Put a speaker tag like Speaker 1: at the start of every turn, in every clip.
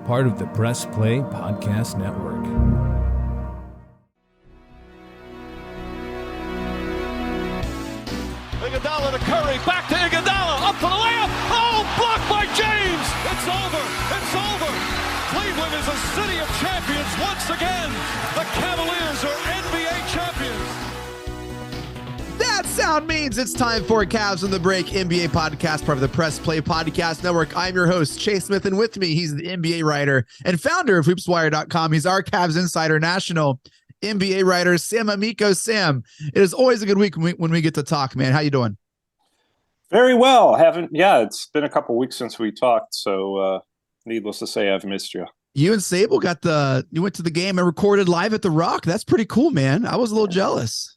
Speaker 1: part of the Press Play Podcast Network.
Speaker 2: Iguodala to Curry, back to Iguodala, up for the layup. Oh, blocked by James. It's over. It's over. Cleveland is a city of champions once again. The Cavaliers are NBA champions.
Speaker 3: That sound means it's time for Cavs on the Break NBA podcast, part of the Press Play Podcast Network. I'm your host, Chase Smith, and with me, he's the NBA writer and founder of HoopsWire.com. He's our Cavs Insider National NBA writer, Sam Amico. Sam, it is always a good week when we get to talk, man. How you doing?
Speaker 4: Very well. It's been a couple weeks since we talked, so needless to say, I've missed you.
Speaker 3: You and Sable you went to the game and recorded live at the Rock. That's pretty cool, man. I was a little jealous.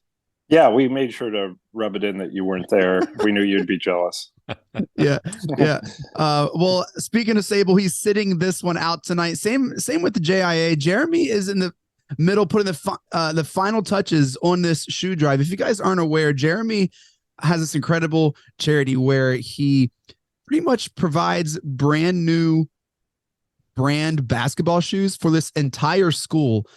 Speaker 4: Yeah, we made sure to rub it in that you weren't there. We knew you'd be jealous.
Speaker 3: Yeah. Well, speaking of Sable, he's sitting this one out tonight. Same with the JIA. Jeremy is in the middle, putting the final touches on this shoe drive. If you guys aren't aware, Jeremy has this incredible charity where he pretty much provides brand new brand basketball shoes for this entire school.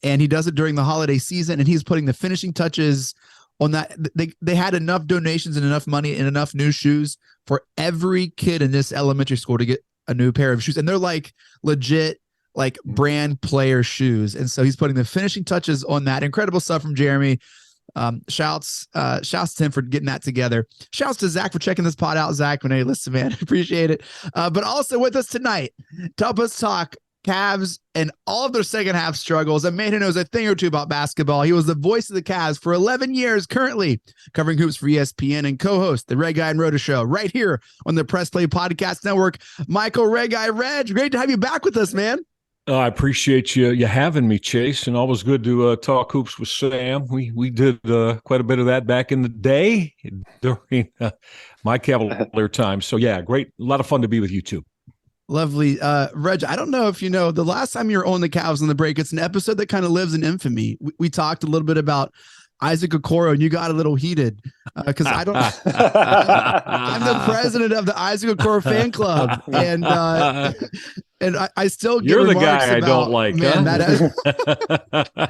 Speaker 3: And he does it during the holiday season, and he's putting the finishing touches on that. They had enough donations and enough money and enough new shoes for every kid in this elementary school to get a new pair of shoes. And they're like legit, like brand player shoes. And so he's putting the finishing touches on that. Incredible stuff from Jeremy. Shouts to him for getting that together. Shouts to Zach for checking this pod out. Zach, when hey, listen, man, appreciate it. But also with us tonight to help us talk Cavs and all of their second half struggles, a man who knows a thing or two about basketball. He was the voice of the Cavs for 11 years, currently covering hoops for ESPN and co-host the Reghi and Rhoda Show right here on the Press Play Podcast Network. Michael Reghi. Reg, great to have you back with us, man.
Speaker 5: I appreciate you having me, Chase, and always good to talk hoops with Sam. We did quite a bit of that back in the day during my Cavalier time. So, yeah, great. A lot of fun to be with you, too.
Speaker 3: Lovely. Reg, I don't know if you know, the last time you were on the Cavs on the Break, it's an episode that kind of lives in infamy. We talked a little bit about Isaac Okoro, and you got a little heated because I'm the president of the Isaac Okoro fan club, and I still get
Speaker 5: you're the
Speaker 3: remarks
Speaker 5: guy
Speaker 3: about,
Speaker 5: I don't like.
Speaker 3: Man,
Speaker 5: Huh?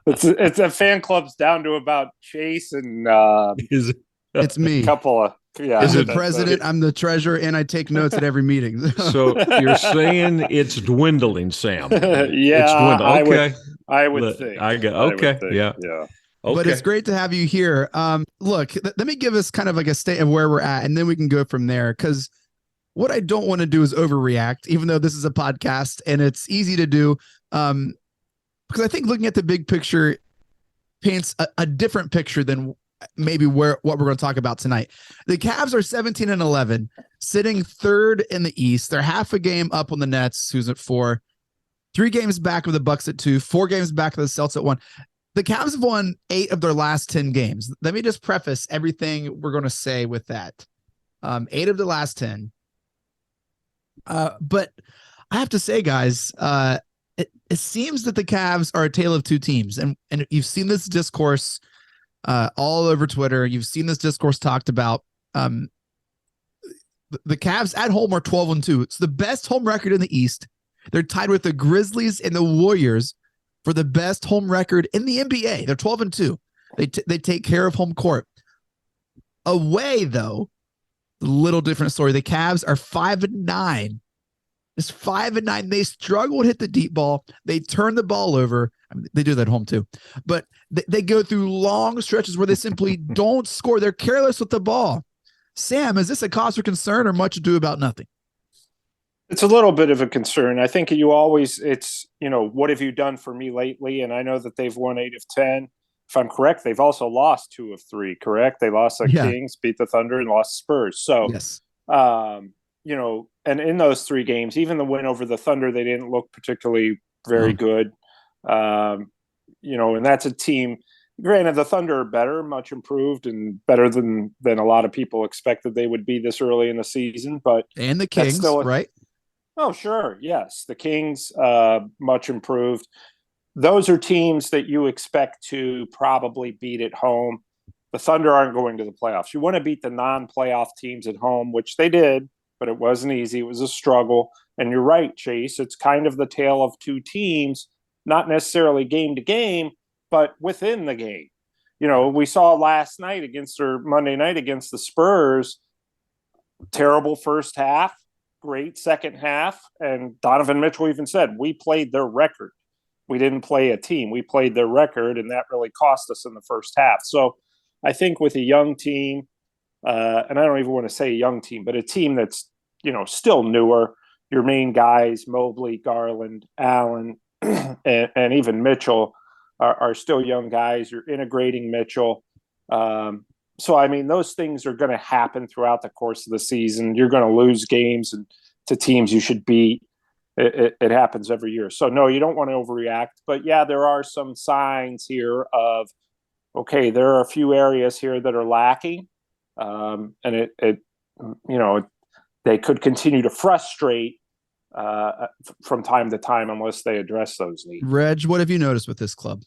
Speaker 4: It's a fan club's down to about Chase and
Speaker 3: it's me.
Speaker 4: A couple of
Speaker 3: I'm the president, I'm the treasurer, and I take notes at every meeting.
Speaker 5: So you're saying it's dwindling, Sam?
Speaker 4: Yeah,
Speaker 5: it's dwindling. Okay,
Speaker 4: I would think.
Speaker 5: Okay. Yeah. Okay.
Speaker 3: But it's great to have you here. Look, let me give us kind of like a state of where we're at, and then we can go from there. Because what I don't want to do is overreact, even though this is a podcast and it's easy to do. Because I think looking at the big picture paints a different picture than maybe what we're going to talk about tonight. The Cavs are 17-11, sitting third in the East. They're half a game up on the Nets, who's at 4, 3 games back of the Bucks at 2, 4 games back of the Celtics at 1. The Cavs have won 8 of their last 10 games. Let me just preface everything we're going to say with that. 8 of the last 10. But I have to say, guys, it seems that the Cavs are a tale of two teams. And you've seen this discourse all over Twitter. You've seen this discourse talked about. The Cavs at home are 12-2. It's the best home record in the East. They're tied with the Grizzlies and the Warriors for the best home record in the NBA. They're 12-2. They take care of home court. Away, though, a little different story. The Cavs are 5-9. It's 5-9. They struggle to hit the deep ball. They turn the ball over. I mean, they do that at home too, but they go through long stretches where they simply don't score. They're careless with the ball. Sam, is this a cause for concern or much ado about nothing?
Speaker 4: It's a little bit of a concern. I think it's, what have you done for me lately? And I know that they've won 8 of 10. If I'm correct, they've also lost 2 of 3, correct? They lost the Kings, beat the Thunder, and lost Spurs. So,
Speaker 3: yes.
Speaker 4: And in those 3 games, even the win over the Thunder, they didn't look particularly very good. And that's a team. Granted, the Thunder are better, much improved, and better than a lot of people expected they would be this early in the season. But
Speaker 3: and the Kings, right?
Speaker 4: Oh, sure, yes, the Kings, much improved. Those are teams that you expect to probably beat at home. The Thunder aren't going to the playoffs. You want to beat the non-playoff teams at home, which they did, but it wasn't easy. It was a struggle. And you're right, Chase. It's kind of the tale of two teams, not necessarily game to game, but within the game. We saw last night Monday night against the Spurs, terrible first half, great second half. And Donovan Mitchell even said, we played their record. We didn't play a team. We played their record, and that really cost us in the first half. So I think with a young team, and I don't even want to say a young team, but a team that's, still newer, your main guys, Mobley, Garland, Allen, and even Mitchell are still young guys. You're integrating Mitchell. So, I mean, those things are going to happen throughout the course of the season. You're going to lose games to teams you should beat. It happens every year. So, no, you don't want to overreact. But, yeah, there are some signs here of, okay, there are a few areas here that are lacking. And they could continue to frustrate from time to time unless they address those needs.
Speaker 3: Reg, what have you noticed with this club?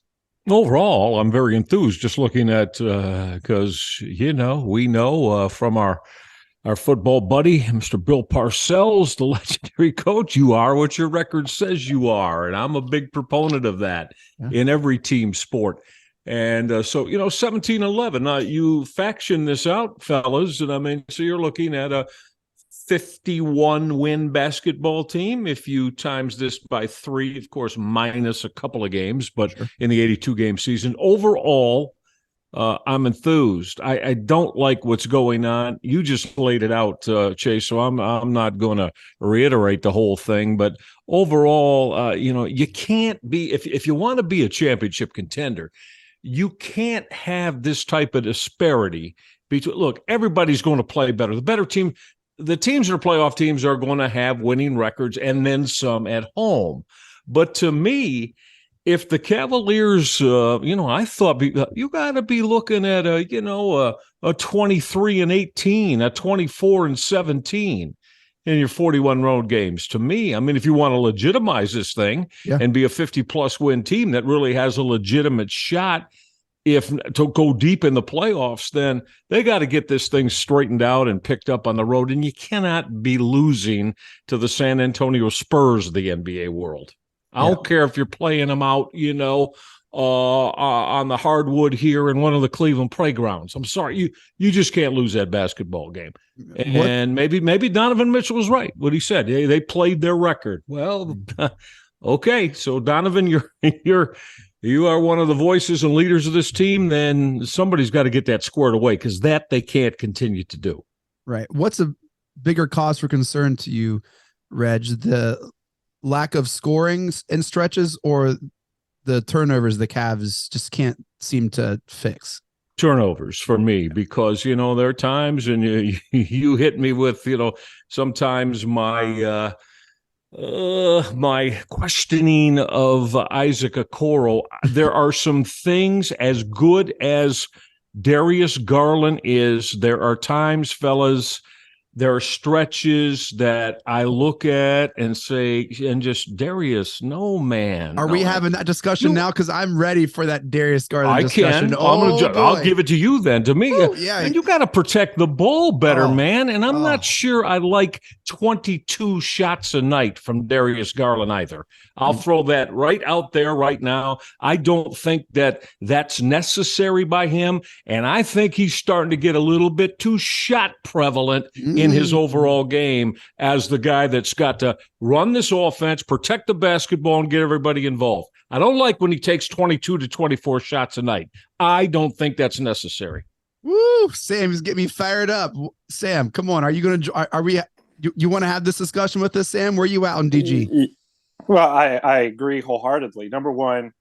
Speaker 5: Overall, I'm very enthused just looking at because, we know from our football buddy, Mr. Bill Parcells, the legendary coach, you are what your record says you are. And I'm a big proponent of that in every team sport. And so 17-11, you faction this out, fellas. And I mean, so you're looking at a 51-win basketball team. If you times this by 3, of course, minus a couple of games, but in the 82-game season, overall, I'm enthused. I don't like what's going on. You just laid it out, Chase, so I'm not going to reiterate the whole thing. But overall, you can't be, if you want to be a championship contender, you can't have this type of disparity between, look, everybody's going to play better. The better team, the teams that are playoff teams are going to have winning records and then some at home. But to me, if the Cavaliers, I thought you got to be looking at a 23-18, a 24-17 in your 41 road games. To me, I mean, if you want to legitimize this thing and be a 50-plus win team that really has a legitimate shot to go deep in the playoffs, then they got to get this thing straightened out and picked up on the road. And you cannot be losing to the San Antonio Spurs of the NBA world. I don't care if you're playing them out, on the hardwood here in one of the Cleveland playgrounds. I'm sorry, you just can't lose that basketball game. And maybe Donovan Mitchell was right. What he said, they played their record. Well, okay, so Donovan, you are one of the voices and leaders of this team. Then somebody's got to get that squared away because that they can't continue to do.
Speaker 3: Right. What's a bigger cause for concern to you, Reg? The lack of scorings and stretches, or the turnovers the Cavs just can't seem to fix?
Speaker 5: Turnovers for me, because there are times, and you hit me with sometimes my my questioning of Isaac Okoro. There are some things, as good as Darius Garland is, there are times, fellas, there are stretches that I look at and say, and just, Darius, no, man.
Speaker 3: Are we having that discussion now? Because I'm ready for that Darius Garland discussion.
Speaker 5: I'll give it to you then. To me,
Speaker 3: and
Speaker 5: you got to protect the ball better, man. And I'm not sure I like 22 shots a night from Darius Garland either. I'll throw that right out there right now. I don't think that's necessary by him. And I think he's starting to get a little bit too shot prevalent in his overall game as the guy that's got to run this offense, protect the basketball, and get everybody involved. I don't like when he takes 22 to 24 shots a night. I don't think that's necessary.
Speaker 3: Woo! Sam is getting me fired up. Sam, come on. Are you going to? Are we? You want to have this discussion with us, Sam? Where are you out in DG?
Speaker 4: Well, I agree wholeheartedly. Number one,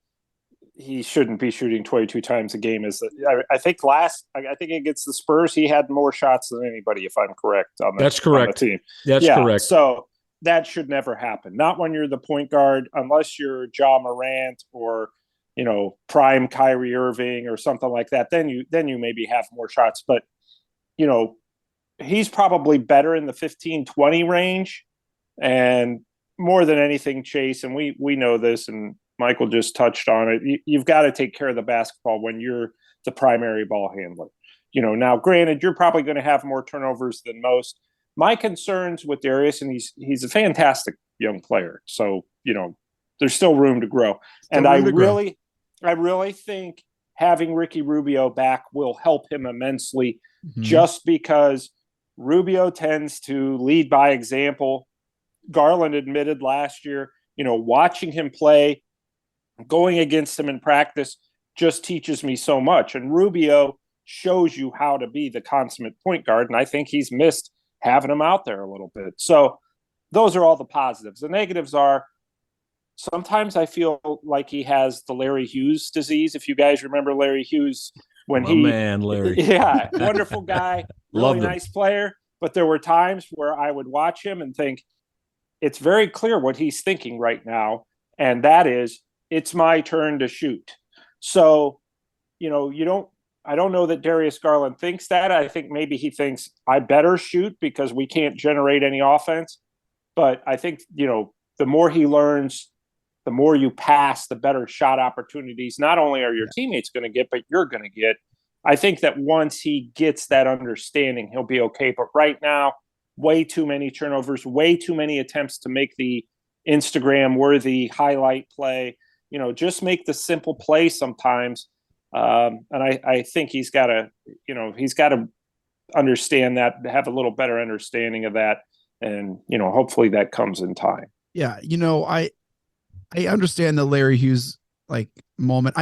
Speaker 4: he shouldn't be shooting 22 times a game. I think against the Spurs, he had more shots than anybody, if I'm correct.
Speaker 5: That's correct.
Speaker 4: On the team.
Speaker 5: That's correct.
Speaker 4: So that should never happen. Not when you're the point guard, unless you're Ja Morant or, prime Kyrie Irving or something like that. Then you maybe have more shots. But, he's probably better in the 15-20 range. And more than anything, Chase, and we know this, and Michael just touched on it, you've got to take care of the basketball when you're the primary ball handler. Now, granted, you're probably going to have more turnovers than most, my concerns with Darius, and he's a fantastic young player. So, there's still room to grow. And I really think having Ricky Rubio back will help him immensely, just because Rubio tends to lead by example. Garland admitted last year, watching him play, going against him in practice just teaches me so much. And Rubio shows you how to be the consummate point guard. And I think he's missed having him out there a little bit. So those are all the positives. The negatives are, sometimes I feel like he has the Larry Hughes disease. If you guys remember Larry Hughes,
Speaker 5: man, Larry.
Speaker 4: Yeah, wonderful guy, really
Speaker 5: Loved him.
Speaker 4: nice player. But there were times where I would watch him and think, it's very clear what he's thinking right now. And that is, it's my turn to shoot. So, I don't know that Darius Garland thinks that. I think maybe he thinks I better shoot because we can't generate any offense. But I think, the more he learns, the more you pass, the better shot opportunities not only are your teammates going to get, but you're going to get. I think that once he gets that understanding, he'll be okay. But right now, way too many turnovers, way too many attempts to make the Instagram-worthy highlight play. Just make the simple play sometimes. And I think he's got to understand that, have a little better understanding of that. And, hopefully that comes in time.
Speaker 3: Yeah. I understand the Larry Hughes moment.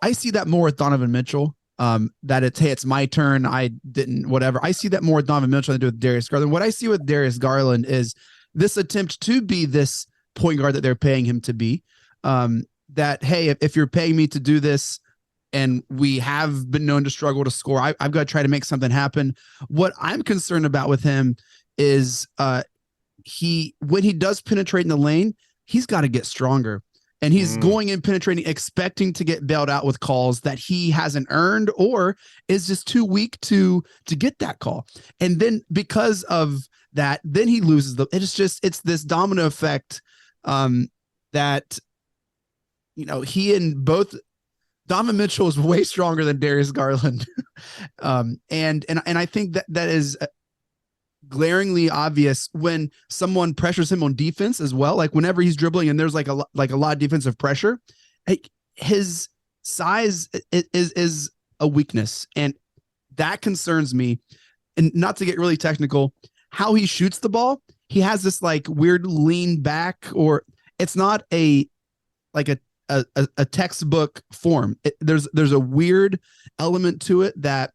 Speaker 3: I see that more with Donovan Mitchell. That it's my turn. I didn't, whatever. I see that more with Donovan Mitchell than I do with Darius Garland. What I see with Darius Garland is this attempt to be this point guard that they're paying him to be. That, hey, if you're paying me to do this, and we have been known to struggle to score, I've got to try to make something happen. What I'm concerned about with him is when he does penetrate in the lane, he's got to get stronger. And he's going in penetrating, expecting to get bailed out with calls that he hasn't earned or is just too weak to get that call. And then because of that, then he loses it's this domino effect that, he and both Donovan Mitchell is way stronger than Darius Garland. And I think that is glaringly obvious when someone pressures him on defense as well. Like whenever he's dribbling and there's a lot of defensive pressure, his size is a weakness. And that concerns me. And not to get really technical, how he shoots the ball, he has this weird lean back, or it's not a textbook form. There's a weird element to it that,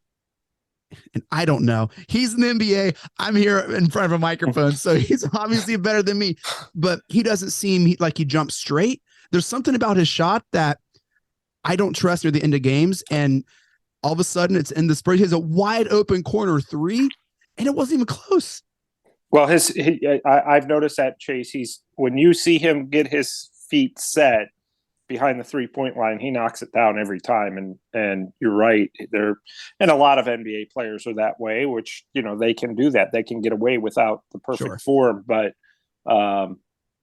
Speaker 3: and I don't know. He's in the NBA. I'm here in front of a microphone, so he's obviously better than me. But he doesn't seem like he jumps straight. There's something about his shot that I don't trust near the end of games. And all of a sudden, it's in the Spurs. He has a wide open corner three, and it wasn't even close.
Speaker 4: Well, I've noticed that, Chase. When you see him get his feet set behind the 3-point line, he knocks it down every time. And you're right. And a lot of NBA players are that way, which, they can do that. They can get away without the perfect form. But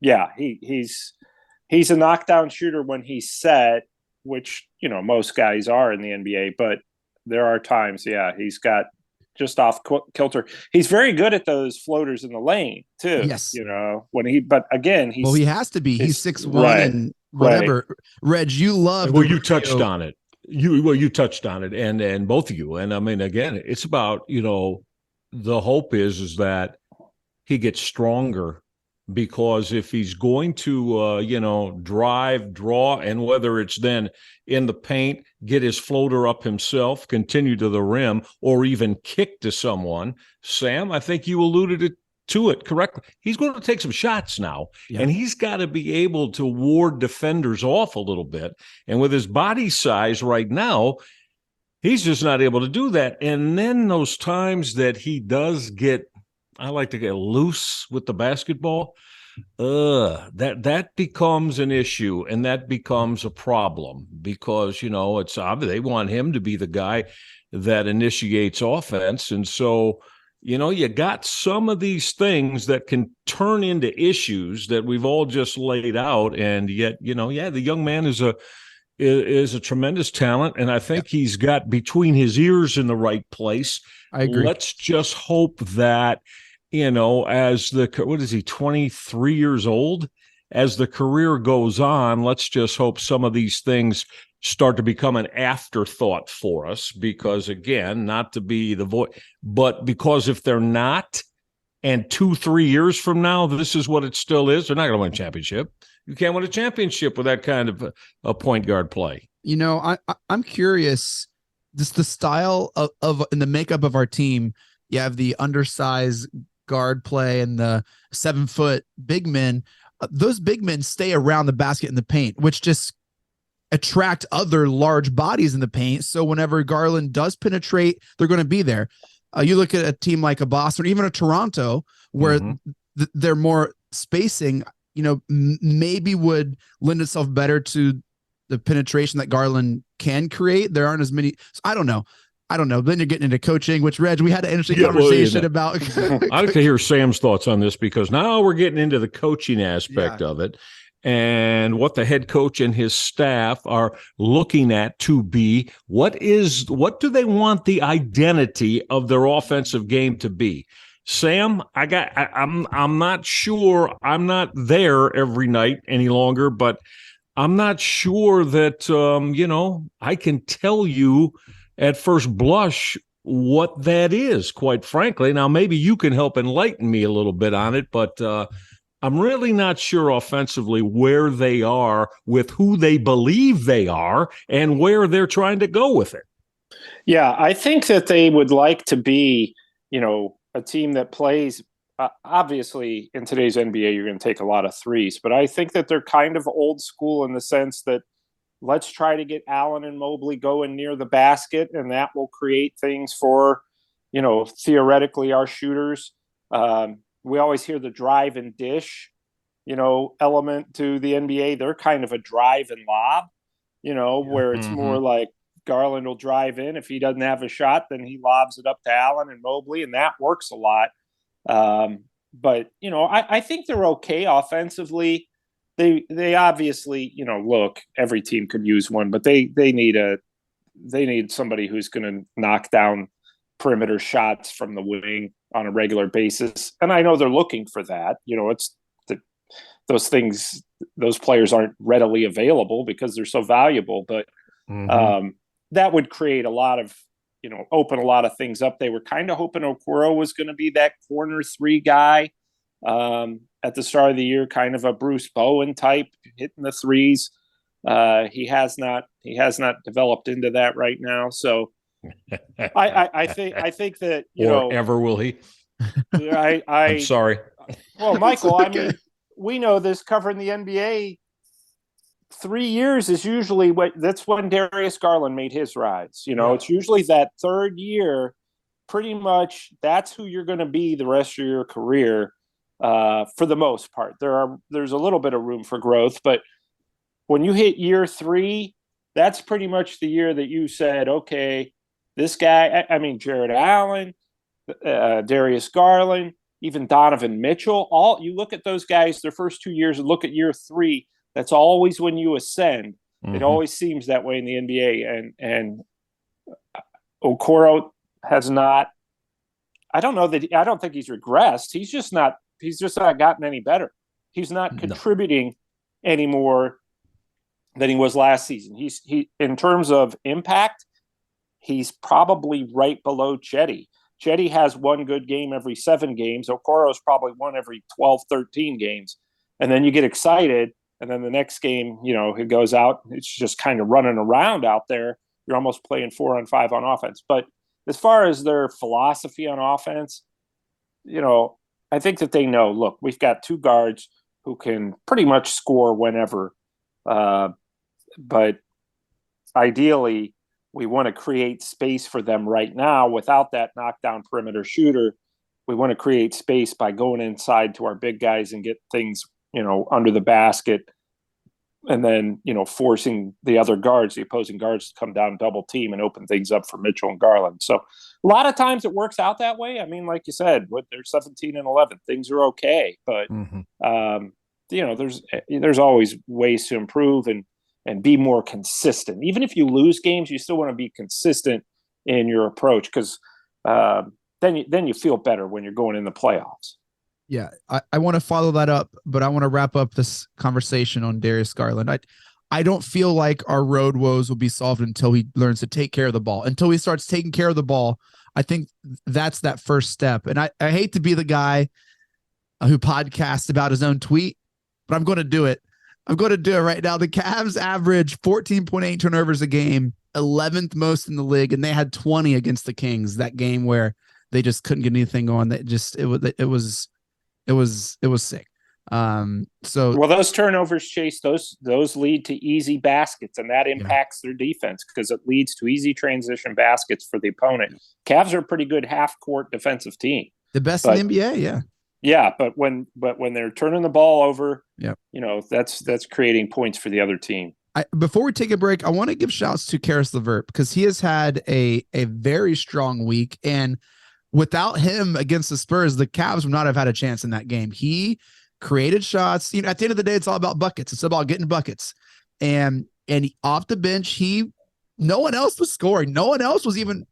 Speaker 4: he's a knockdown shooter when he's set, which, most guys are in the NBA. But there are times, he's got just off kilter. He's very good at those floaters in the lane too.
Speaker 3: Yes.
Speaker 4: But again,
Speaker 3: he has to be. He's 6'1" and whatever. Right. Reg, you love.
Speaker 5: Well, you touched on it. You touched on it, and both of you. And I mean, again, it's about the hope is that he gets stronger, because if he's going to drive, draw, and whether it's then in the paint, get his floater up himself, continue to the rim, or even kick to someone, Sam, I think you alluded to it correctly. He's going to take some shots now, and he's got to be able to ward defenders off a little bit. And with his body size right now, he's just not able to do that. And then those times that he does get, I like to get loose with the basketball, that becomes an issue, and that becomes a problem, because it's obvious they want him to be the guy that initiates offense. And so you got some of these things that can turn into issues that we've all just laid out. And yet the young man is a tremendous talent, and I think he's got between his ears in the right place.
Speaker 3: I agree.
Speaker 5: Let's just hope that as what is he, 23 years old? As the career goes on, let's just hope some of these things start to become an afterthought for us, because again, not to be the voice, but because if they're not, and 2-3 years from now, this is what it still is, they're not going to win a championship. You can't win a championship with that kind of a point guard play.
Speaker 3: I'm curious, just the style of in the makeup of our team. You have the undersized guard play and the 7-foot big men. Those big men stay around the basket in the paint, which just attract other large bodies in the paint. So whenever Garland does penetrate, they're going to be there. You look at a team like a Boston, or even a Toronto, where they're more spacing, maybe would lend itself better to the penetration that Garland can create. There aren't as many. So I don't know. Then you're getting into coaching, which, Reg, we had an interesting conversation about.
Speaker 5: I'd like to hear Sam's thoughts on this, because now we're getting into the coaching aspect of it, and what the head coach and his staff are looking at to be. What do they want the identity of their offensive game to be? Sam, I'm not sure. I'm not there every night any longer, but I'm not sure that I can tell you at first blush what that is, quite frankly. Now, maybe you can help enlighten me a little bit on it, but I'm really not sure offensively where they are with who they believe they are and where they're trying to go with it.
Speaker 4: Yeah, I think that they would like to be, a team that plays, obviously in today's NBA, you're going to take a lot of threes, but I think that they're kind of old school in the sense that let's try to get Allen and Mobley going near the basket, and that will create things for, theoretically our shooters. We always hear the drive and dish, element to the NBA. They're kind of a drive and lob, where it's more like Garland will drive in. If he doesn't have a shot, then he lobs it up to Allen and Mobley, and that works a lot. But, I think they're okay offensively. They obviously, look, every team could use one, but they need somebody who's going to knock down perimeter shots from the wing on a regular basis. And I know they're looking for that. Those players aren't readily available because they're so valuable, but that would create a lot of, open a lot of things up. They were kind of hoping Okoro was going to be that corner 3 guy at the start of the year, kind of a Bruce Bowen type, hitting the threes. He has not developed into that right now. So I think that,
Speaker 5: ever will he? I'm sorry.
Speaker 4: Well, Michael, okay. I mean, we know this covering the NBA. 3 years is usually that's when Darius Garland made his rise. It's usually that third year, pretty much that's who you're going to be the rest of your career, for the most part. There's a little bit of room for growth, but when you hit year 3, that's pretty much the year that you said, okay, this guy, Jared Allen, Darius Garland, even Donovan Mitchell, you look at those guys, their first 2 years, and look at year 3, that's always when you ascend. It always seems that way in the NBA. And Okoro has not, I don't think he's regressed. He's just not gotten any better. He's not contributing any more than he was last season. He in terms of impact, he's probably right below Chetty. Chetty has one good game every 7 games. Okoro's probably one every 12, 13 games. And then you get excited, and then the next game, he goes out. It's just kind of running around out there. You're almost playing 4-on-5 on offense. But as far as their philosophy on offense, I think that they know, look, we've got 2 guards who can pretty much score whenever. But ideally, we want to create space for them right now without that knockdown perimeter shooter. We want to create space by going inside to our big guys and get things, under the basket, and then, forcing the opposing guards to come down double team and open things up for Mitchell and Garland. So a lot of times it works out that way. Like you said, they're 17-11, things are okay, but there's always ways to improve and be more consistent. Even if you lose games, you still want to be consistent in your approach, because then you feel better when you're going in the playoffs.
Speaker 3: Yeah, I want to follow that up, but I want to wrap up this conversation on Darius Garland. I don't feel like our road woes will be solved until he learns to take care of the ball. Until he starts taking care of the ball, I think that's that first step. And I hate to be the guy who podcasts about his own tweet, but I'm going to do it. I'm going to do it right now. The Cavs average 14.8 turnovers a game, 11th most in the league, and they had 20 against the Kings, that game where they just couldn't get anything going. It was sick. So
Speaker 4: those turnovers, Chase, those lead to easy baskets, and that impacts their defense because it leads to easy transition baskets for the opponent. Cavs are a pretty good half-court defensive team,
Speaker 3: the best in the NBA.
Speaker 4: Yeah, but when they're turning the ball over,
Speaker 3: yeah,
Speaker 4: that's creating points for the other team.
Speaker 3: Before we take a break, I want to give shouts to Karis LeVert because he has had a very strong week, and without him against the Spurs, the Cavs would not have had a chance in that game. He created shots. At the end of the day, it's all about buckets. It's about getting buckets. And off the bench, no one else was scoring. No one else was even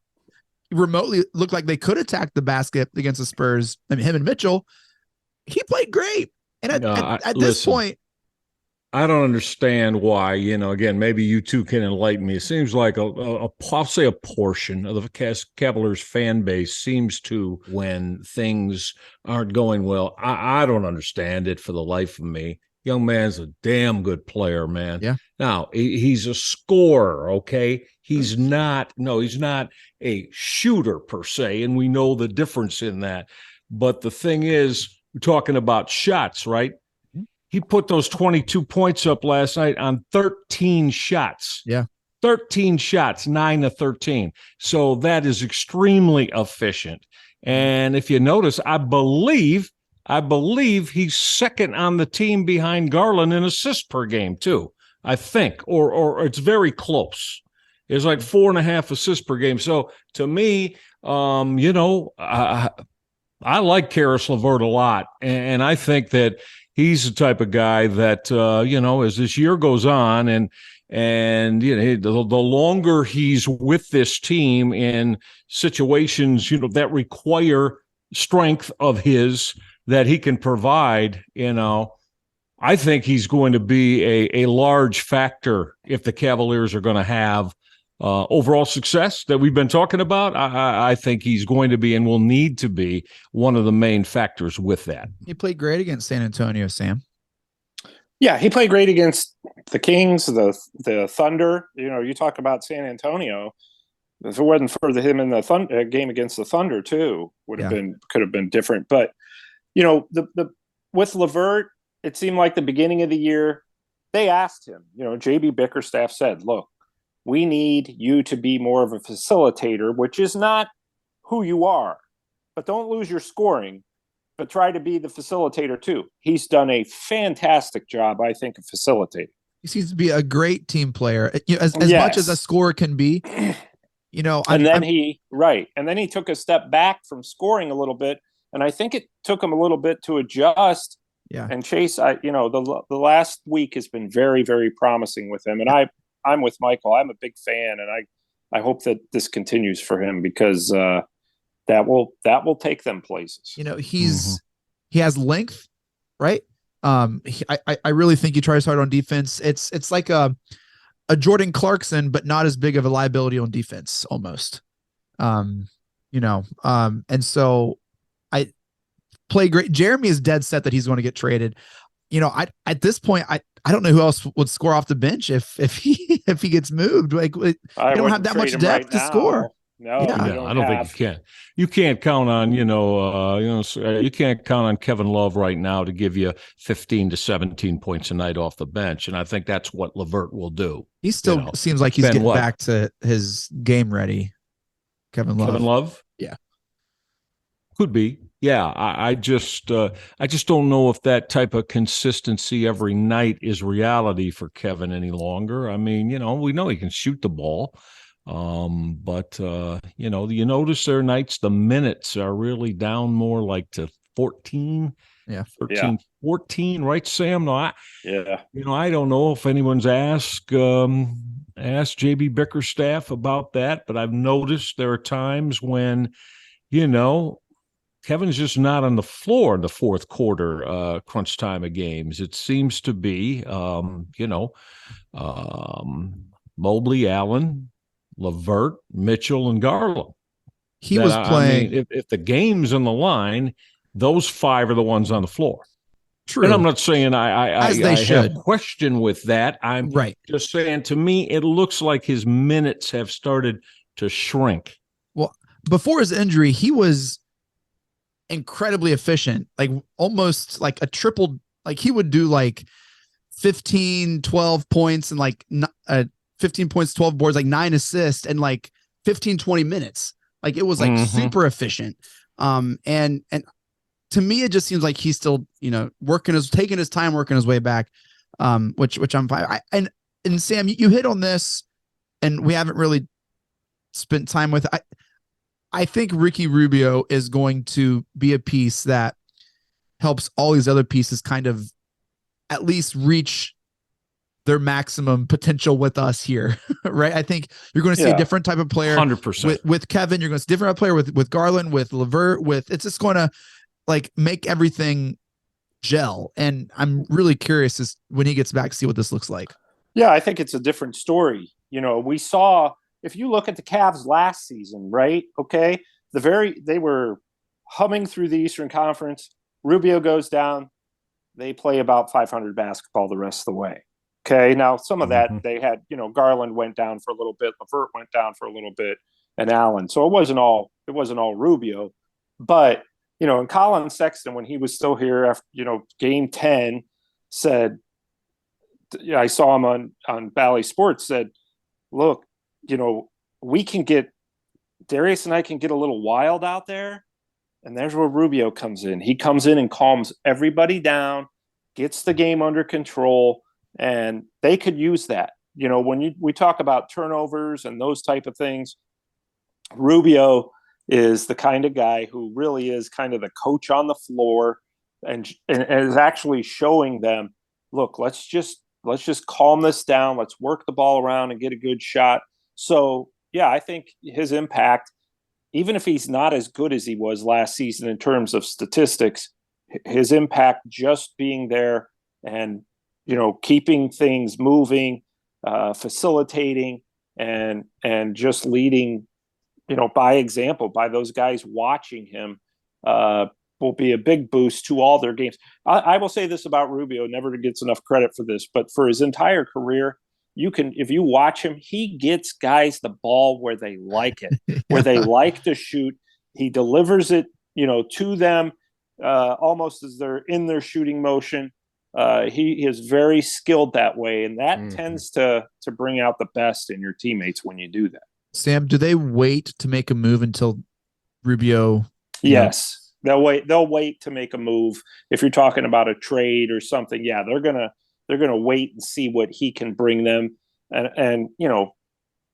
Speaker 3: remotely looked like they could attack the basket against the Spurs. I mean, him and Mitchell, he played great. And at this point,
Speaker 5: I don't understand why, again, maybe you two can enlighten me. It seems like I'll say a portion of the Cavaliers fan base seems to, when things aren't going well, I don't understand it for the life of me. Young man's a damn good player, man.
Speaker 3: Yeah.
Speaker 5: Now, he's a scorer, okay? He's not a shooter per se, and we know the difference in that. But the thing is, we're talking about shots, right? He put those 22 points up last night on 13 shots.
Speaker 3: Yeah.
Speaker 5: 13 shots, 9 to 13. So that is extremely efficient. And if you notice, I believe he's second on the team behind Garland in assists per game too, I think, or it's very close. It's like 4.5 assists per game. So to me, I like Karis LeVert a lot. And I think that he's the type of guy that, as this year goes on and the longer he's with this team in situations, that require strength of his that he can provide, I think he's going to be a large factor if the Cavaliers are going to have overall success that we've been talking about. I think he's going to be and will need to be one of the main factors with that.
Speaker 3: He played great against San Antonio, Sam.
Speaker 4: Yeah, he played great against the Kings, the Thunder. You talk about San Antonio. If it wasn't for him in the game against the Thunder too, could have been different. But with LeVert, it seemed like the beginning of the year they asked him. JB Bickerstaff said, "Look, we need you to be more of a facilitator, which is not who you are, but don't lose your scoring, but try to be the facilitator too." He's done a fantastic job, I think, of facilitating.
Speaker 3: He seems to be a great team player, as much as a scorer can be. And then he took a step back from scoring a little bit, and I think it took him a little bit to adjust. Yeah.
Speaker 4: And Chase, the last week has been very, very promising with him, and I'm with Michael. I'm a big fan, and I hope that this continues for him because that will take them places.
Speaker 3: He has length, right? I really think he tries hard on defense. It's like a Jordan Clarkson, but not as big of a liability on defense almost. And so I play great. Jeremy is dead set that he's going to get traded. At this point, I don't know who else would score off the bench if he gets moved. Like, you don't have that much depth to score.
Speaker 4: No,
Speaker 5: I don't think you can. You can't count on, you can't count on Kevin Love right now to give you 15 to 17 points a night off the bench, and I think that's what LeVert will do.
Speaker 3: He still seems like he's getting back to his game ready. Kevin Love,
Speaker 5: yeah, could be. Yeah, I just don't know if that type of consistency every night is reality for Kevin any longer. I mean, we know he can shoot the ball. But you notice there are nights the minutes are really down more like to 14, 14, right, Sam? No, I don't know if anyone's asked JB Bickerstaff about that, but I've noticed there are times when Kevin's just not on the floor in the fourth quarter, crunch time of games. It seems to be, Mobley, Allen, LeVert, Mitchell, and Garland.
Speaker 3: He was playing.
Speaker 5: I mean, if the game's on the line, those five are the ones on the floor.
Speaker 3: True.
Speaker 5: And I'm not saying I have a question with that. I'm just saying, to me, it looks like his minutes have started to shrink.
Speaker 3: Well, before his injury, he was incredibly efficient, like almost like a triple. Like he would do like 15, 12 points and like 15 points, 12 boards, like 9 assists and like 15, 20 minutes. Like it was like super efficient. And to me, it just seems like he's still, taking his time, working his way back. Which I'm fine. And Sam, you hit on this and we haven't really spent time with. I think Ricky Rubio is going to be a piece that helps all these other pieces kind of at least reach their maximum potential with us here, right? I think you're going to see a different type of player
Speaker 5: 100%.
Speaker 3: With Kevin. You're going to see a different player with Garland, with LeVert, it's just going to like make everything gel. And I'm really curious as when he gets back to see what this looks like.
Speaker 4: Yeah, I think it's a different story. We saw, if you look at the Cavs last season, right? Okay. They were humming through the Eastern Conference. Rubio goes down. They play about 500 basketball the rest of the way. Okay. Now some of that they had, Garland went down for a little bit. LeVert went down for a little bit and Allen. So it wasn't all Rubio, but, and Colin Sexton, when he was still here after, game 10 said, I saw him on Bally Sports said, look, we can get Darius and I can get a little wild out there. And there's where Rubio comes in. He comes in and calms everybody down, gets the game under control, and they could use that. When we talk about turnovers and those type of things, Rubio is the kind of guy who really is kind of the coach on the floor and is actually showing them, look, let's just calm this down. Let's work the ball around and get a good shot. So, yeah, I think his impact, even if he's not as good as he was last season in terms of statistics, his impact just being there and, keeping things moving, facilitating and just leading, by example, by those guys watching him, will be a big boost to all their games. I will say this about Rubio, never gets enough credit for this, but for his entire career, if you watch him, he gets guys the ball where they like it, where they like to shoot. He delivers it, to them almost as they're in their shooting motion. He is very skilled that way, and that tends to bring out the best in your teammates when you do that.
Speaker 3: Sam, do they wait to make a move until Rubio?
Speaker 4: Yes. They'll wait to make a move. If you're talking about a trade or something, yeah, they're gonna wait and see what he can bring them. And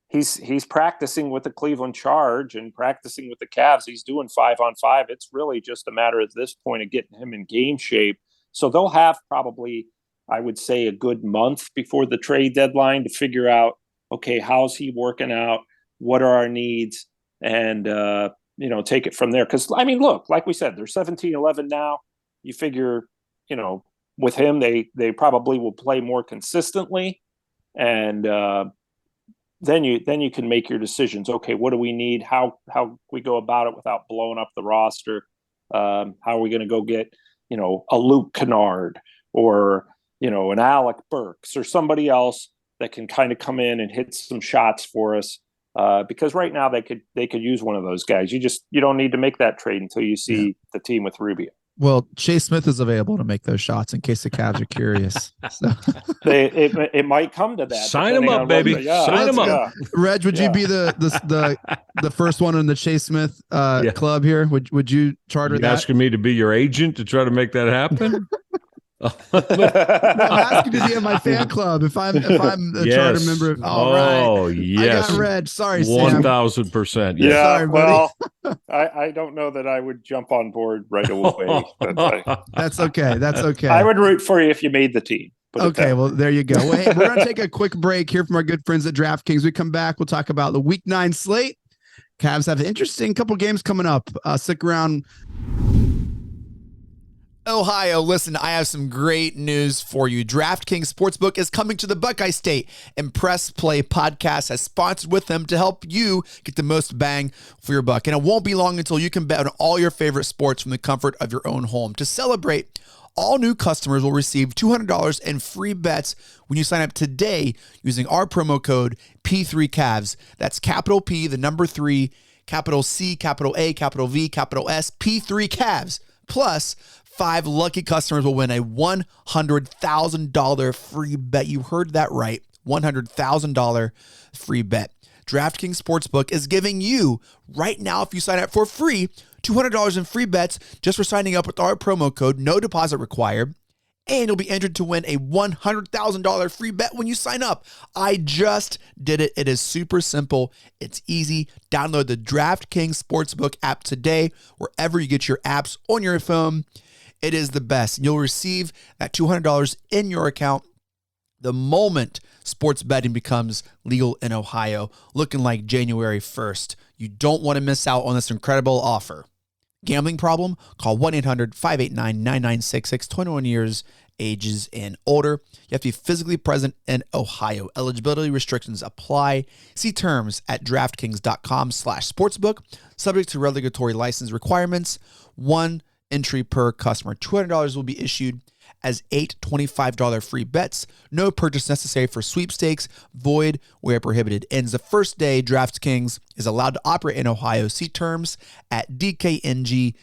Speaker 4: he's practicing with the Cleveland Charge and practicing with the Cavs. He's doing 5-on-5. It's really just a matter at this point of getting him in game shape. So they'll have probably, I would say, a good month before the trade deadline to figure out, okay, how's he working out? What are our needs? And take it from there. Because, look, like we said, they're 17-11 now. You figure, with him, they probably will play more consistently. And then you can make your decisions. Okay, what do we need? How we go about it without blowing up the roster? How are we going to go get, a Luke Kennard or, an Alec Burks or somebody else that can kind of come in and hit some shots for us? Because right now they could use one of those guys. You don't need to make that trade until you see the team with Rubio.
Speaker 3: Well, Chase Smith is available to make those shots in case the Cavs are curious. So.
Speaker 4: It might come to that.
Speaker 5: Sign him up, baby. Sign him up.
Speaker 3: Reg, would you be the first one in the Chase Smith club here? Would you charter that?
Speaker 5: Asking me to be your agent to try to make that happen?
Speaker 3: No, I'm asking to be in my fan club if I'm a charter member.
Speaker 5: Oh, yes.
Speaker 3: I got Reg. Sorry, Sam.
Speaker 5: 1,000%.
Speaker 4: Yeah.
Speaker 3: Sorry,
Speaker 4: well, I don't know that I would jump on board right away. But
Speaker 3: That's okay.
Speaker 4: I would root for you if you made the team.
Speaker 3: Okay, well, there you go. Well, hey, we're going to take a quick break here from our good friends at DraftKings. We come back, we'll talk about the Week 9 slate, Cavs have an interesting couple games coming up. Stick around.
Speaker 6: Ohio, listen, I have some great news for you. DrafKings Sportsbook is coming to the Buckeye State, and Press Play Podcast has sponsored with them to help you get the most bang for your buck. And it won't be long until you can bet on all your favorite sports from the comfort of your own home. To celebrate, all new customers will receive $200 in free bets when you sign up today using our promo code P3Cavs. That's capital P, the number 3, capital C, capital A, capital V, capital S, P3Cavs. Plus, 5 lucky customers will win a $100,000 free bet. You heard that right. $100,000 free bet. DraftKings Sportsbook is giving you, right now, if you sign up for free, $200 in free bets just for signing up with our promo code, no deposit required. And you'll be entered to win a $100,000 free bet when you sign up. I just did it. It is super simple. It's easy. Download the DraftKings Sportsbook app today, wherever you get your apps on your phone. It is the best. You'll receive that $200 in your account the moment sports betting becomes legal in Ohio, looking like January 1st. You don't want to miss out on this incredible offer. Gambling problem? Call 1-800-589-9966, 21 years, ages, and older. You have to be physically present in Ohio. Eligibility restrictions apply. See terms at DraftKings.com/sportsbook. Subject to regulatory license requirements. One entry per customer. $200 will be issued as 8 $25 free bets. No purchase necessary for sweepstakes. Void where prohibited. Ends the first day DraftKings is allowed to operate in Ohio. See terms at dkng.co/OH.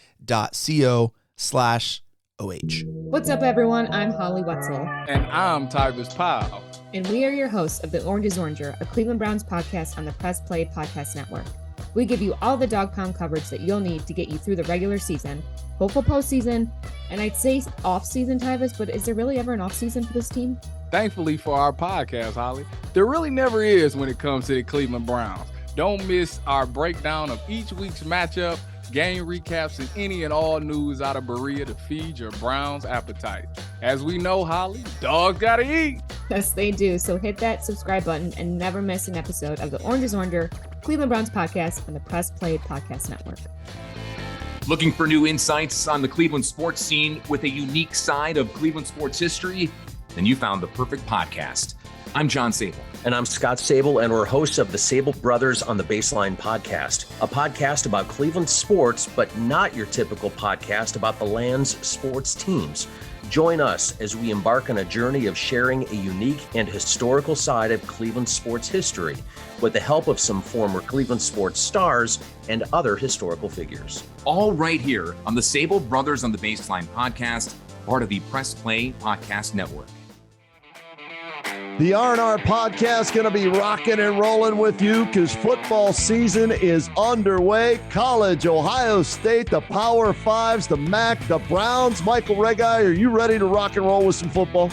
Speaker 7: What's up, everyone? I'm Holly Wetzel.
Speaker 8: And I'm Tyrus Powell.
Speaker 7: And we are your hosts of The Orange is Oranger, a Cleveland Browns podcast on the Press Play Podcast Network. We give you all the dog pound coverage that you'll need to get you through the regular season, hopeful postseason, and I'd say off-season, Tyvis, but is there really ever an off-season for this team?
Speaker 8: Thankfully for our podcast, Holly, there really never is when it comes to the Cleveland Browns. Don't miss our breakdown of each week's matchup, game recaps, and any and all news out of Berea to feed your Browns appetite. As we know, Holly, dogs gotta eat.
Speaker 7: Yes, they do. So hit that subscribe button and never miss an episode of The Orange is Oranger, Cleveland Browns podcast on the Press Play Podcast Network.
Speaker 9: Looking for new insights on the Cleveland sports scene with a unique side of Cleveland sports history? Then you found the perfect podcast. I'm John Sable.
Speaker 10: And I'm Scott Sable, and we're hosts of the Sable Brothers on the Baseline podcast, a podcast about Cleveland sports, but not your typical podcast about the land's sports teams. Join us as we embark on a journey of sharing a unique and historical side of Cleveland sports history with the help of some former Cleveland sports stars and other historical figures.
Speaker 9: All right here on the Sable Brothers on the Baseline podcast, part of the Press Play Podcast Network.
Speaker 11: The R&R podcast going to be rocking and rolling with you because football season is underway. College, Ohio State, the Power Fives, the MAC, the Browns. Michael Reghi, are you ready to rock and roll with some football?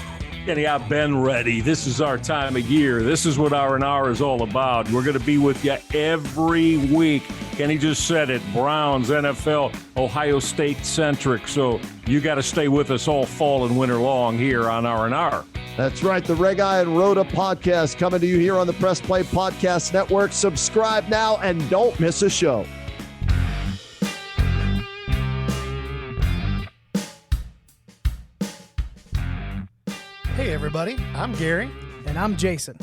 Speaker 5: Kenny, I've been ready. This is our time of year. This is what R&R is all about. We're going to be with you every week. Kenny just said it. Browns, NFL, Ohio State centric. So you got to stay with us all fall and winter long here on R&R.
Speaker 11: That's right. The Reghi and Rhoda podcast coming to you here on the Press Play Podcast Network. Subscribe now and don't miss a show.
Speaker 12: Hey everybody, I'm Gary. And I'm Jason.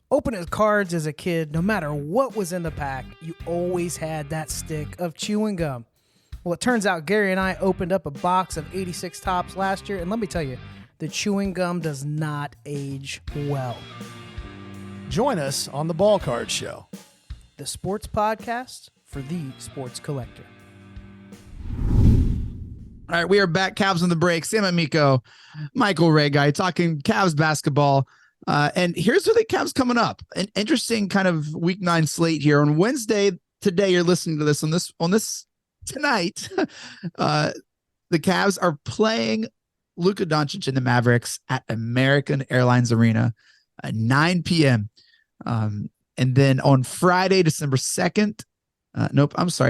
Speaker 12: Opening cards as a kid, no matter what was in the pack, you always had that stick of chewing gum. Well, it turns out Gary and I opened up a box of 86 Tops last year, and let me tell you, the chewing gum does not age well.
Speaker 13: Join us on the Ball Card Show,
Speaker 12: the sports podcast for the sports collector.
Speaker 3: All right, we are back. Cavs on the break. Sam Amico, Michael Reghi, talking Cavs basketball. And here's where the Cavs coming up. An interesting kind of week 9 slate here. On Wednesday, today, you're listening to this on this tonight. The Cavs are playing Luka Doncic and the Mavericks at American Airlines Arena at 9 p.m. And then on Friday, December 2nd,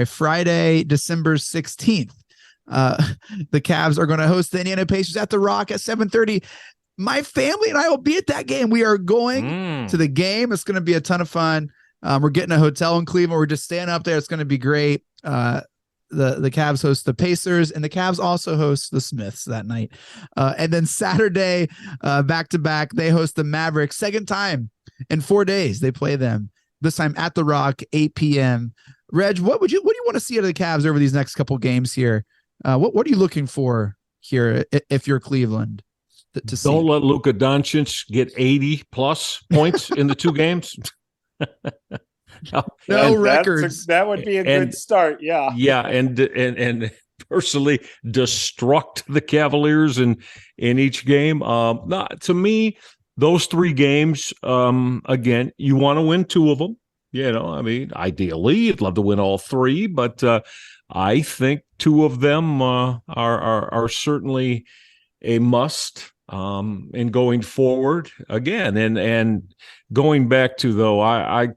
Speaker 3: Friday, December 16th, the Cavs are going to host the Indiana Pacers at the Rock at 7:30. My family and I will be at that game. We are going to the game. It's going to be a ton of fun. We're getting a hotel in Cleveland. We're just staying up there. It's going to be great. The Cavs host the Pacers, and the Cavs also host the Smiths that night. And then Saturday, back to back, they host the Mavericks. Second time in 4 days they play them. This time at the Rock, 8 p.m. Reg, what do you want to see out of the Cavs over these next couple games here? What are you looking for here if you're Cleveland to see?
Speaker 5: Don't let Luka Doncic get 80 plus points in the 2 games.
Speaker 3: No records.
Speaker 4: That would be a good start. Yeah.
Speaker 5: Yeah. And personally destruct the Cavaliers in each game. To me, those 3 games, again, you want to win 2 of them. I mean, ideally, you'd love to win all 3, but I think 2 of them are certainly a must in going forward again. And going back to, though, I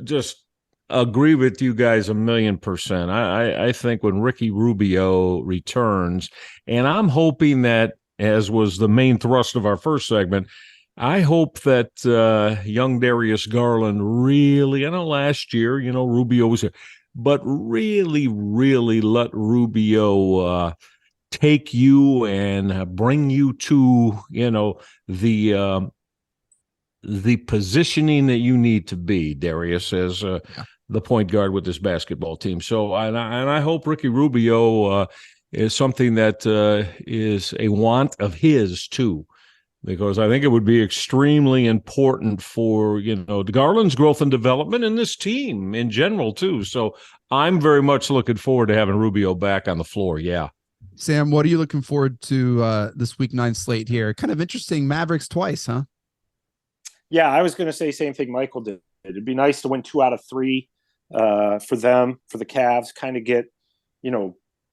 Speaker 5: just agree with you guys 1,000,000%. I think when Ricky Rubio returns, and I'm hoping that, as was the main thrust of our first segment, I hope that young Darius Garland really, I know last year, Rubio was here, but really, really let Rubio take you and bring you to, the positioning that you need to be, Darius, as the point guard with this basketball team. So, and I hope Ricky Rubio is something that is a want of his too, because I think it would be extremely important for, Garland's growth and development and this team in general too. So I'm very much looking forward to having Rubio back on the floor. Yeah.
Speaker 3: Sam, what are you looking forward to this week 9 slate here? Kind of interesting. Mavericks twice, huh?
Speaker 4: Yeah, I was going to say same thing Michael did. It'd be nice to win 2 out of 3 for them, for the Cavs, kind of get,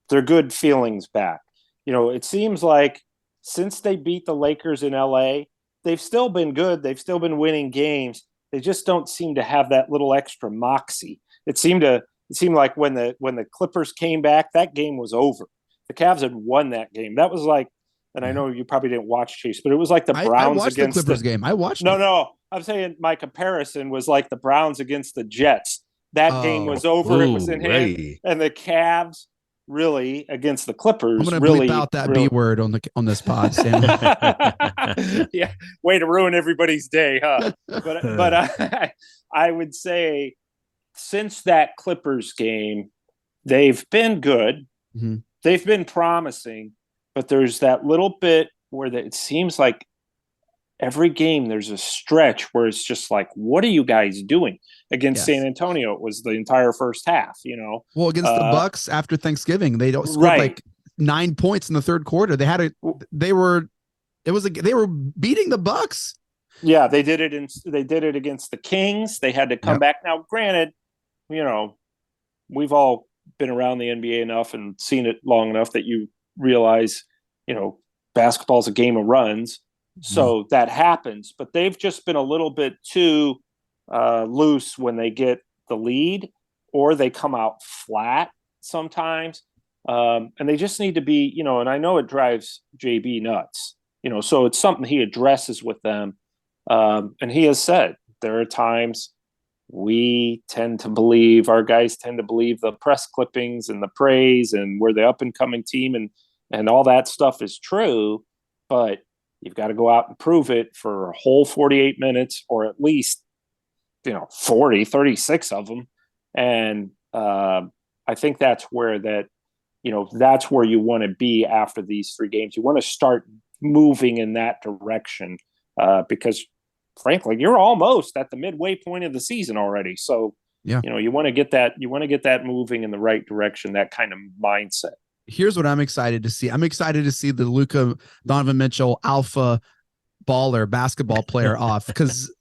Speaker 4: their good feelings back. It seems like since they beat the Lakers in LA, they've still been good. They've still been winning games. They just don't seem to have that little extra moxie. It seemed like when the Clippers came back, that game was over. The Cavs had won that game. That was like, and I know you probably didn't watch, Chase, but it was like the Browns
Speaker 3: I watched
Speaker 4: against
Speaker 3: the Clippers game. I watched it.
Speaker 4: No. I'm saying my comparison was like the Browns against the Jets. That game was over. It was in hand. And the Cavs really against the Clippers.
Speaker 3: I'm going to
Speaker 4: really
Speaker 3: bleep out that B word on this pod, Sam.
Speaker 4: Yeah, way to ruin everybody's day, huh? But I would say since that Clippers game, they've been good.
Speaker 3: Mm-hmm.
Speaker 4: They've been promising. But there's that little bit where it seems like every game there's a stretch where it's just like, what are you guys doing? Against San Antonio, it was the entire first half,
Speaker 3: Well, against the Bucks after Thanksgiving, they don't score like 9 points in the third quarter. They were beating the Bucks.
Speaker 4: Yeah, they did it against the Kings. They had to come back. Now, granted, we've all been around the NBA enough and seen it long enough that you realize, basketball's a game of runs. So that happens, but they've just been a little bit too loose when they get the lead, or they come out flat sometimes. And they just need to be, and I know it drives JB nuts, so it's something he addresses with them. And he has said there are times our guys tend to believe the press clippings and the praise and we're the up and coming team and all that stuff is true, but you've got to go out and prove it for a whole 48 minutes or at least, 36 of them. And I think that's where that's where you want to be after these 3 games. You want to start moving in that direction because frankly, you're almost at the midway point of the season already. So, you want to get that moving in the right direction, that kind of mindset.
Speaker 3: Here's what I'm excited to see. I'm excited to see the Luka Donovan Mitchell alpha baller basketball player off, because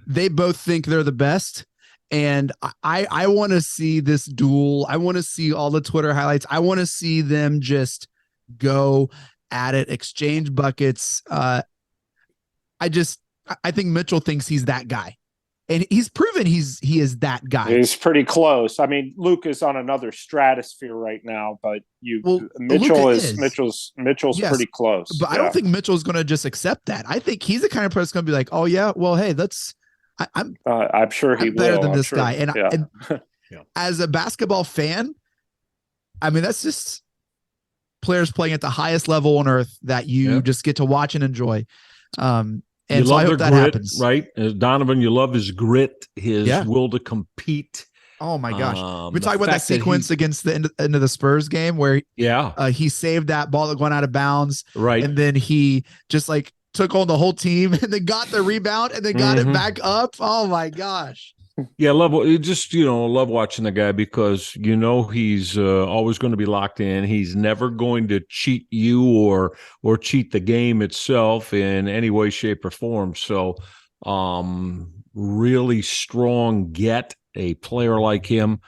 Speaker 3: they both think they're the best. And I want to see this duel. I want to see all the Twitter highlights. I want to see them just go at it, exchange buckets. I think Mitchell thinks he's that guy. And he's proven he is that guy.
Speaker 4: He's pretty close. I mean, Luke is on another stratosphere right now, but Mitchell's yes, pretty close.
Speaker 3: But I don't think Mitchell's going to just accept that. I think he's the kind of person going to be like, oh yeah, well, hey, let's
Speaker 4: I'm sure he
Speaker 3: I'm better
Speaker 4: will.
Speaker 3: than
Speaker 4: I'm
Speaker 3: this
Speaker 4: sure.
Speaker 3: guy. And,
Speaker 4: Yeah.
Speaker 3: and as a basketball fan, I mean, that's just players playing at the highest level on earth that you just get to watch and enjoy. And
Speaker 5: you
Speaker 3: so
Speaker 5: love
Speaker 3: I hope
Speaker 5: their
Speaker 3: that
Speaker 5: grit,
Speaker 3: happens.
Speaker 5: right? Donovan, you love his grit, his will to compete.
Speaker 3: Oh my gosh. We
Speaker 5: The
Speaker 3: talked about that
Speaker 5: fact that
Speaker 3: sequence against the end of the Spurs game where he saved that ball that went out of bounds.
Speaker 5: Right.
Speaker 3: And then he just like took on the whole team and then got the rebound and then got it back up. Oh my gosh.
Speaker 5: Yeah, love watching the guy because he's always going to be locked in. He's never going to cheat you or cheat the game itself in any way, shape, or form. So, really strong get a player like him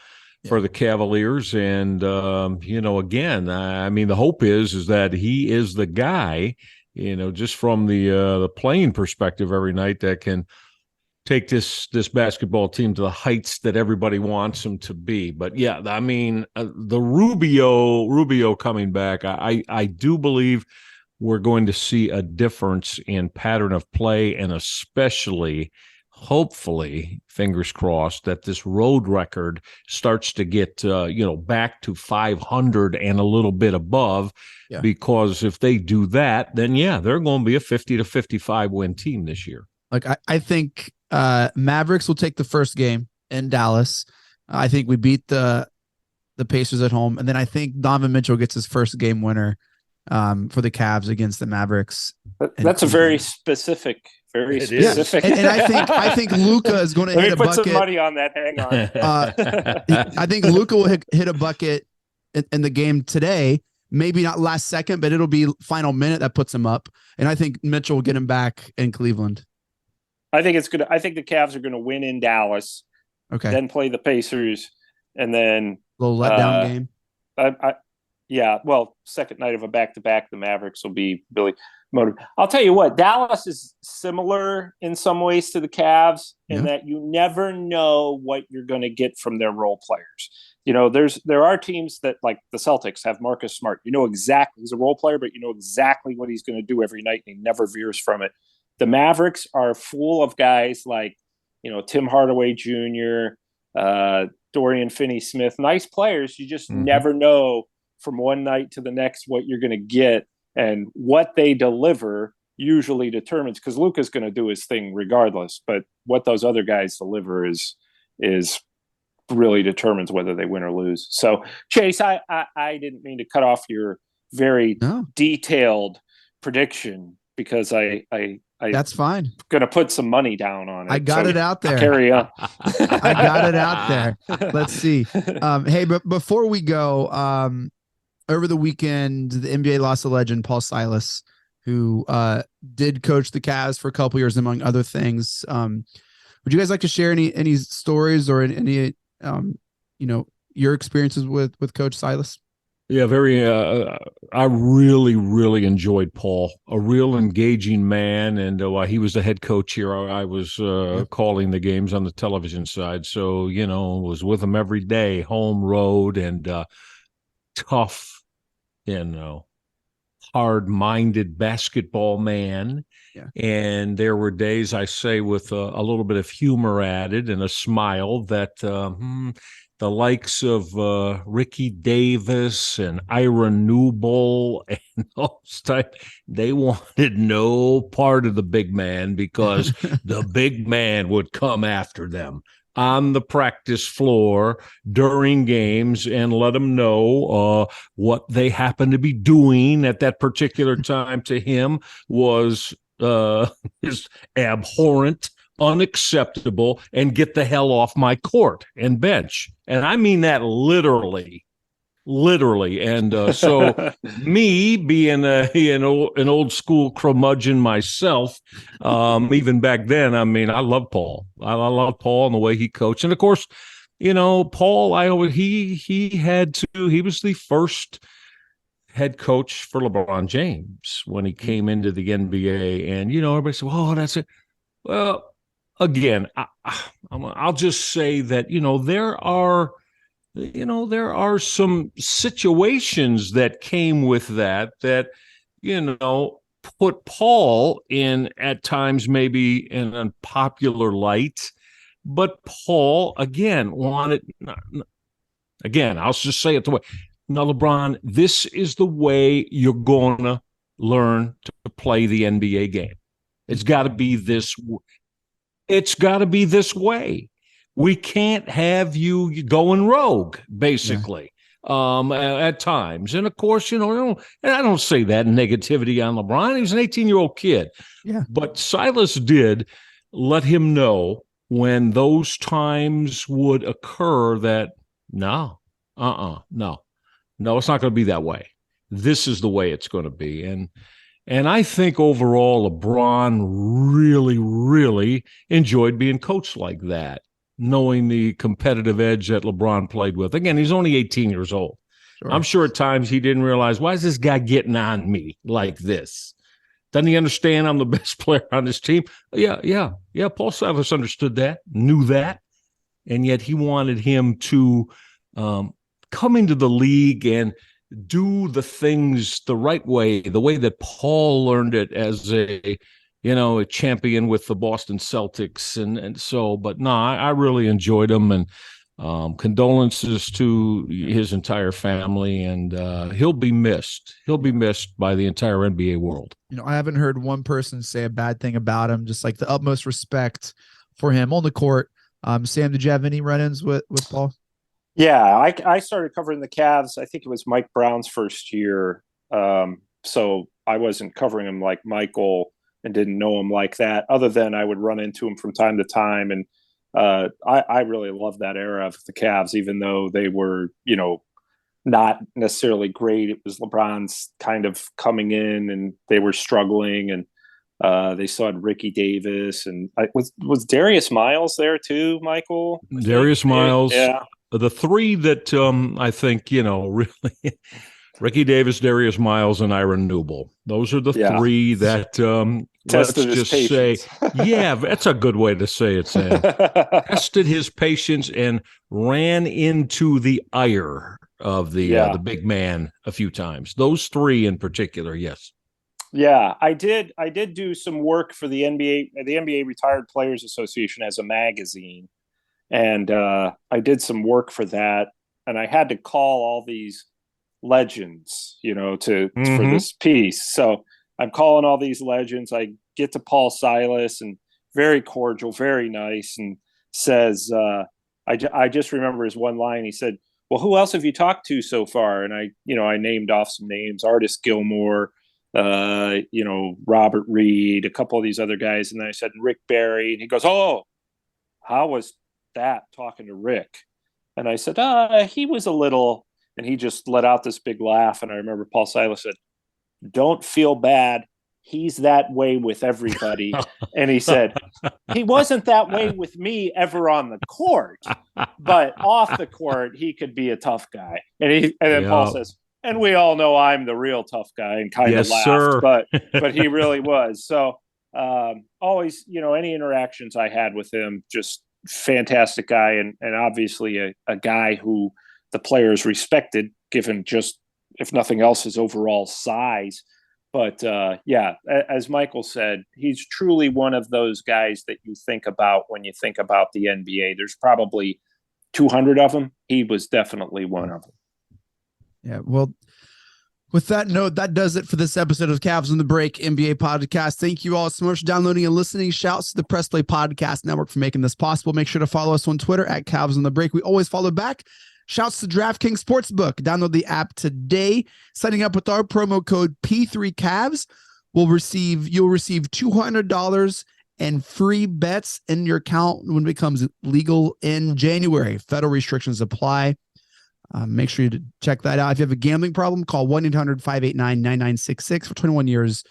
Speaker 5: for the Cavaliers, and again, I mean, the hope is that he is the guy, just from the playing perspective every night that can take this basketball team to the heights that everybody wants them to be. But yeah, I mean, the Rubio coming back, I do believe we're going to see a difference in pattern of play, and especially, hopefully, fingers crossed, that this road record starts to get back to 500 and a little bit above. Yeah. Because if they do that, then they're going to be a 50 to 55 win team this year.
Speaker 3: Like I think Mavericks will take the first game in Dallas. I think we beat the Pacers at home, and then I think Donovan Mitchell gets his first game winner for the Cavs against the Mavericks.
Speaker 4: That's a very specific. Very specific.
Speaker 3: And I think Luka is going to hit a bucket.
Speaker 4: Let me put some money on that. Hang on.
Speaker 3: I think Luka will hit a bucket in the game today. Maybe not last second, but it'll be final minute that puts him up. And I think Mitchell will get him back in Cleveland.
Speaker 4: I think the Cavs are going to win in Dallas.
Speaker 3: Okay.
Speaker 4: Then play the Pacers, and then
Speaker 3: a little letdown game.
Speaker 4: Well, second night of a back-to-back, the Mavericks will be Billy motivated. I'll tell you what, Dallas is similar in some ways to the Cavs in that you never know what you're going to get from their role players. There are teams that, like the Celtics, have Marcus Smart. You know exactly he's a role player, but you know exactly what he's going to do every night, and he never veers from it. The Mavericks are full of guys like, Tim Hardaway Jr., Dorian Finney-Smith, nice players. You just never know from one night to the next what you're going to get, and what they deliver usually determines, because Luka's going to do his thing regardless, but what those other guys deliver is really determines whether they win or lose. So, Chase, I didn't mean to cut off your very detailed prediction, because I
Speaker 3: that's fine.
Speaker 4: Going to put some money down on it.
Speaker 3: I got it out there.
Speaker 4: Carry on.
Speaker 3: I got it out there. Let's see. Hey, but before we go, over the weekend, the NBA lost a legend, Paul Silas, who did coach the Cavs for a couple years, among other things. Would you guys like to share any stories or any your experiences with Coach Silas?
Speaker 5: Yeah, very. I really, really enjoyed Paul. A real engaging man, and while he was the head coach here, I was calling the games on the television side. So was with him every day, home, road, and tough, hard-minded basketball man. Yeah. And there were days, I say, with a little bit of humor added and a smile that. The likes of Ricky Davis and Ira Newble and those type, they wanted no part of the big man, because the big man would come after them on the practice floor during games and let them know what they happened to be doing at that particular time to him was is abhorrent, unacceptable, and get the hell off my court and bench. And I mean that literally. And so me being an old school curmudgeon myself, even back then, I mean, I love Paul. I love Paul and the way he coached. And of course, Paul, he was the first head coach for LeBron James when he came into the NBA. And, everybody said, oh, that's it. Well, again, I'll just say that, there are some situations that came with that, put Paul in at times maybe an unpopular light, but Paul again wanted. Again, I'll just say it the way. Now, LeBron, this is the way you're gonna learn to play the NBA game. It's got to be this. It's got to be this way. We can't have you going rogue, basically, at times. And of course, and I don't say that negativity on LeBron. He's an 18-year-old kid.
Speaker 3: Yeah. But
Speaker 5: Silas did let him know when those times would occur that no, it's not going to be that way. This is the way it's going to be. And I think overall, LeBron really, really enjoyed being coached like that, knowing the competitive edge that LeBron played with. Again, he's only 18 years old. Sure. I'm sure at times he didn't realize, why is this guy getting on me like this? Doesn't he understand I'm the best player on this team? Yeah. Paul Silas understood that, knew that, and yet he wanted him to come into the league and do the things the right way, the way that Paul learned it as a champion with the Boston Celtics. And so, but no, I really enjoyed him, and condolences to his entire family, and he'll be missed. He'll be missed by the entire NBA world.
Speaker 3: I haven't heard one person say a bad thing about him, just like the utmost respect for him on the court. Sam, did you have any run-ins with Paul?
Speaker 4: Yeah, I started covering the Cavs. I think it was Mike Brown's first year. So I wasn't covering him like Michael and didn't know him like that, other than I would run into him from time to time. And I really loved that era of the Cavs, even though they were, not necessarily great. It was LeBron's kind of coming in, and they were struggling, and they still had Ricky Davis, and was Darius Miles there too, Michael?
Speaker 5: Darius Miles.
Speaker 4: Yeah.
Speaker 5: The three that I think, really, Ricky Davis, Darius Miles, and Ira Newble. Those are the three that, let's just say, that's a good way to say it, Sam. Tested his patience and ran into the ire of the big man a few times. Those three in particular, yes.
Speaker 4: Yeah, I did do some work for the NBA Retired Players Association as a magazine. And I did some work for that, and I had to call all these legends, for this piece. So I'm calling all these legends. I get to Paul Silas, and very cordial, very nice, and says, I just remember his one line. He said, "Well, who else have you talked to so far?" And I named off some names: Artis Gilmore, Robert Reed, a couple of these other guys, and then I said Rick Barry, and he goes, "Oh, how was that talking to Rick?" And I said, he was a little, and he just let out this big laugh. And I remember Paul Silas said, "Don't feel bad. He's that way with everybody." And he said, "He wasn't that way with me ever on the court, but off the court, he could be a tough guy." And then Paul says, "And we all know I'm the real tough guy," and kind of laughed,
Speaker 5: sir.
Speaker 4: but he really was. So always, any interactions I had with him, just fantastic guy, and obviously a guy who the players respected, given just, if nothing else, his overall size. But as Michael said, he's truly one of those guys that you think about when you think about the NBA. There's probably 200 of them. He was definitely one of them.
Speaker 3: Yeah, well, with that note, that does it for this episode of Cavs on the Break NBA podcast. Thank you all so much for downloading and listening. Shouts to the Press Play Podcast Network for making this possible. Make sure to follow us on Twitter at Cavs on the Break. We always follow back. Shouts to DrafKings Sportsbook. Download the app today. Signing up with our promo code P3Cavs, you'll receive $200 and free bets in your account when it becomes legal in January. Federal restrictions apply. Make sure you check that out. If you have a gambling problem, call 1-800-589-9966 for 21 years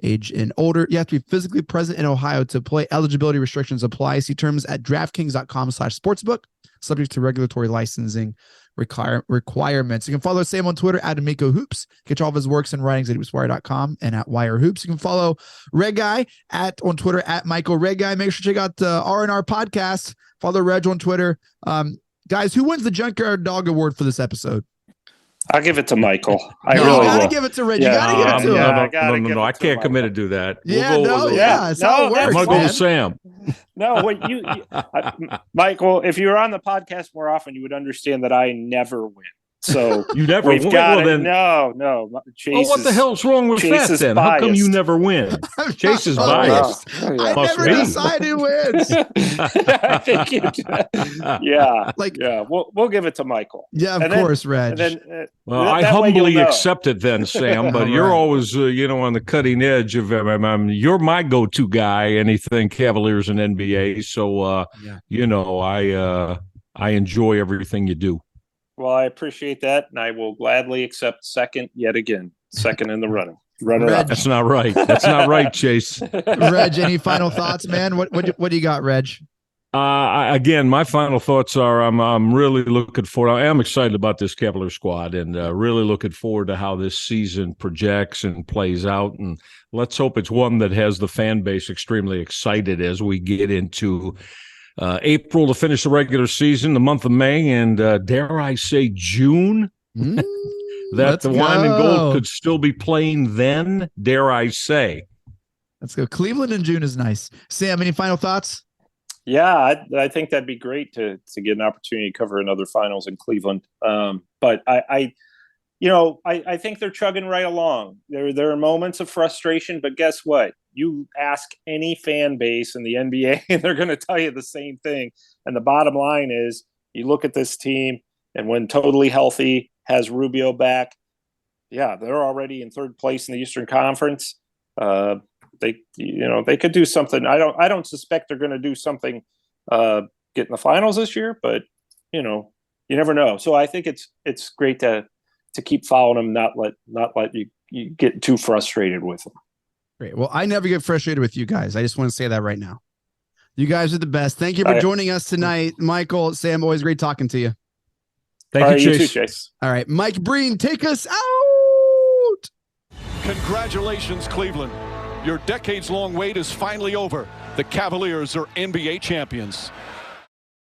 Speaker 3: age and older. You have to be physically present in Ohio to play. Eligibility restrictions apply. See terms at DraftKings.com/sportsbook, subject to regulatory licensing requirements. You can follow Sam on Twitter at Amico Hoops. Get all of his works and writings at hoopswire.com and at Wire Hoops. You can follow Reghi on Twitter at Michael Reghi. Make sure to check out the R&R podcast. Follow Reg on Twitter. Guys, who wins the Junkyard Dog Award for this episode?
Speaker 4: I'll give it to Michael. I
Speaker 3: You
Speaker 4: really
Speaker 3: gotta
Speaker 4: will.
Speaker 3: give it to Red. You gotta give it to him.
Speaker 5: No. I can't commit to do that.
Speaker 3: Yeah, that's
Speaker 4: No,
Speaker 3: how it works.
Speaker 5: I'm gonna go
Speaker 3: man.
Speaker 5: with Sam.
Speaker 4: No, Michael, if you were on the podcast more often, you would understand that I never win. So
Speaker 5: You never
Speaker 4: we've
Speaker 5: win.
Speaker 4: got
Speaker 5: Well,
Speaker 4: it.
Speaker 5: then,
Speaker 4: No. Chase
Speaker 5: what the hell's wrong with
Speaker 4: Chase
Speaker 5: that
Speaker 4: is
Speaker 5: then? How come you
Speaker 4: biased.
Speaker 5: never win? Chase is
Speaker 3: Oh,
Speaker 5: biased.
Speaker 4: Oh, yeah.
Speaker 3: I
Speaker 5: Must
Speaker 3: never
Speaker 5: be.
Speaker 3: decide who wins.
Speaker 4: I think yeah.
Speaker 3: Like-
Speaker 4: yeah. We'll give it to Michael.
Speaker 3: Yeah, of
Speaker 4: And then-
Speaker 3: course, Reg.
Speaker 4: And then,
Speaker 5: Well,
Speaker 4: that
Speaker 5: I
Speaker 4: way you'll
Speaker 5: humbly
Speaker 4: know.
Speaker 5: accept it then, Sam. But
Speaker 3: All
Speaker 5: you're
Speaker 3: right.
Speaker 5: always, on the cutting edge of. You're my go-to guy. Anything Cavaliers and NBA. So, I enjoy everything you do.
Speaker 4: Well, I appreciate that, and I will gladly accept second yet again. Second in the running. Runner up.
Speaker 5: That's not right. That's not right, Chase.
Speaker 3: Reg, any final thoughts, man? What do you got, Reg?
Speaker 5: Again, my final thoughts are I'm really looking forward. I am excited about this Cavalier squad and really looking forward to how this season projects and plays out. And let's hope it's one that has the fan base extremely excited as we get into April to finish the regular season, the month of May, and dare I say June. That the Wine and Gold could still be playing then, dare I say.
Speaker 3: Let's go. Cleveland in June is nice. Sam, any final thoughts?
Speaker 4: Yeah, I think that'd be great to get an opportunity to cover another finals in Cleveland. But I think they're chugging right along. There are moments of frustration, but guess what? You ask any fan base in the NBA, and they're going to tell you the same thing. And the bottom line is, you look at this team, and when totally healthy, has Rubio back, yeah, they're already in third place in the Eastern Conference. They could do something. I don't suspect they're going to do something, get in the finals this year, but you never know. So I think it's great to keep following them, not let you get too frustrated with them.
Speaker 3: Great. Well, I never get frustrated with you guys. I just want to say that right now. You guys are the best. Thank you for joining us tonight, Michael, Sam. Always great talking to you.
Speaker 5: Thank you, Chase.
Speaker 4: You too, Chase.
Speaker 3: All right, Mike Breen, take us out.
Speaker 2: Congratulations, Cleveland. Your decades-long wait is finally over. The Cavaliers are NBA champions.